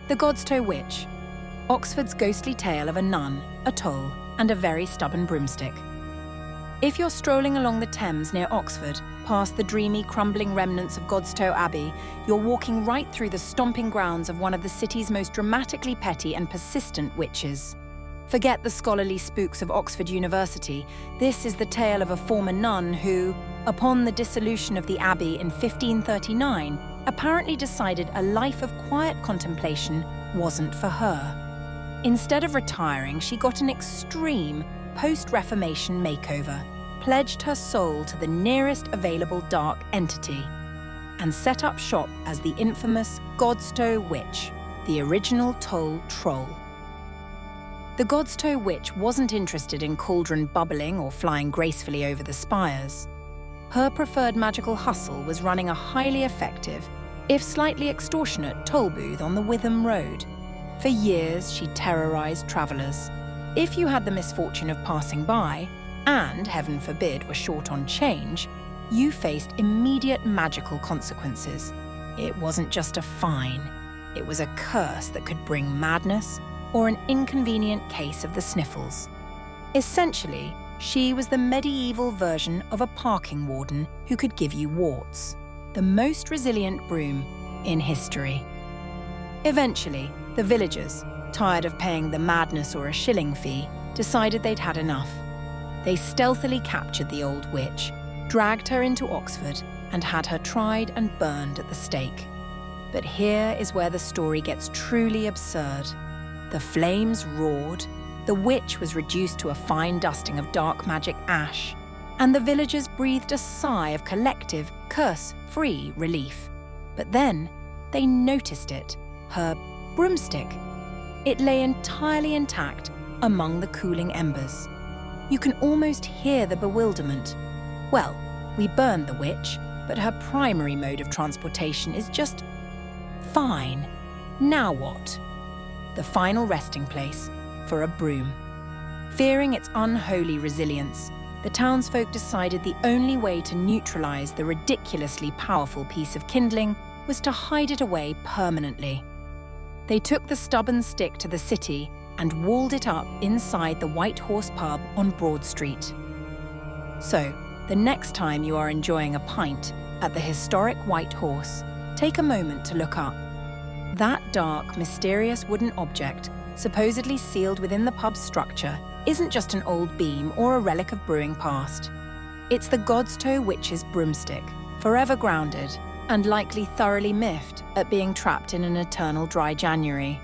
The Godstow Witch, Oxford's ghostly tale of a nun, a toll, and a very stubborn broomstick. If you're strolling along the Thames near Oxford, past the dreamy, crumbling remnants of Godstow Abbey, you're walking right through the stomping grounds of one of the city's most dramatically petty and persistent witches. Forget the scholarly spooks of Oxford University. This is the tale of a former nun who, upon the dissolution of the abbey in 1539, apparently decided a life of quiet contemplation wasn't for her. Instead of retiring, she got an extreme post-Reformation makeover, pledged her soul to the nearest available dark entity, and set up shop as the infamous Godstow Witch, the original toll troll. The Godstow Witch wasn't interested in cauldron bubbling or flying gracefully over the spires. Her preferred magical hustle was running a highly effective, if slightly extortionate, toll booth on the Witham Road. For years, she terrorized travellers. If you had the misfortune of passing by, and, heaven forbid, were short on change, you faced immediate magical consequences. It wasn't just a fine, it was a curse that could bring madness or an inconvenient case of the sniffles. Essentially, she was the medieval version of a parking warden who could give you warts, the most resilient broom in history. Eventually, the villagers, tired of paying the madness or a shilling fee, decided they'd had enough. They stealthily captured the old witch, dragged her into Oxford, and had her tried and burned at the stake. But here is where the story gets truly absurd. The flames roared, the witch was reduced to a fine dusting of dark magic ash, and the villagers breathed a sigh of collective, curse-free relief. But then, they noticed it, her broomstick. It lay entirely intact among the cooling embers. You can almost hear the bewilderment. Well, we burned the witch, but her primary mode of transportation is just fine. Now what? The final resting place for a broom. Fearing its unholy resilience, the townsfolk decided the only way to neutralize the ridiculously powerful piece of kindling was to hide it away permanently. They took the stubborn stick to the city and walled it up inside the White Horse pub on Broad Street. So, the next time you are enjoying a pint at the historic White Horse, take a moment to look up. That dark, mysterious wooden object, supposedly sealed within the pub's structure, isn't just an old beam or a relic of brewing past. It's the Godstow Witch's broomstick, forever grounded, and likely thoroughly miffed at being trapped in an eternal dry January.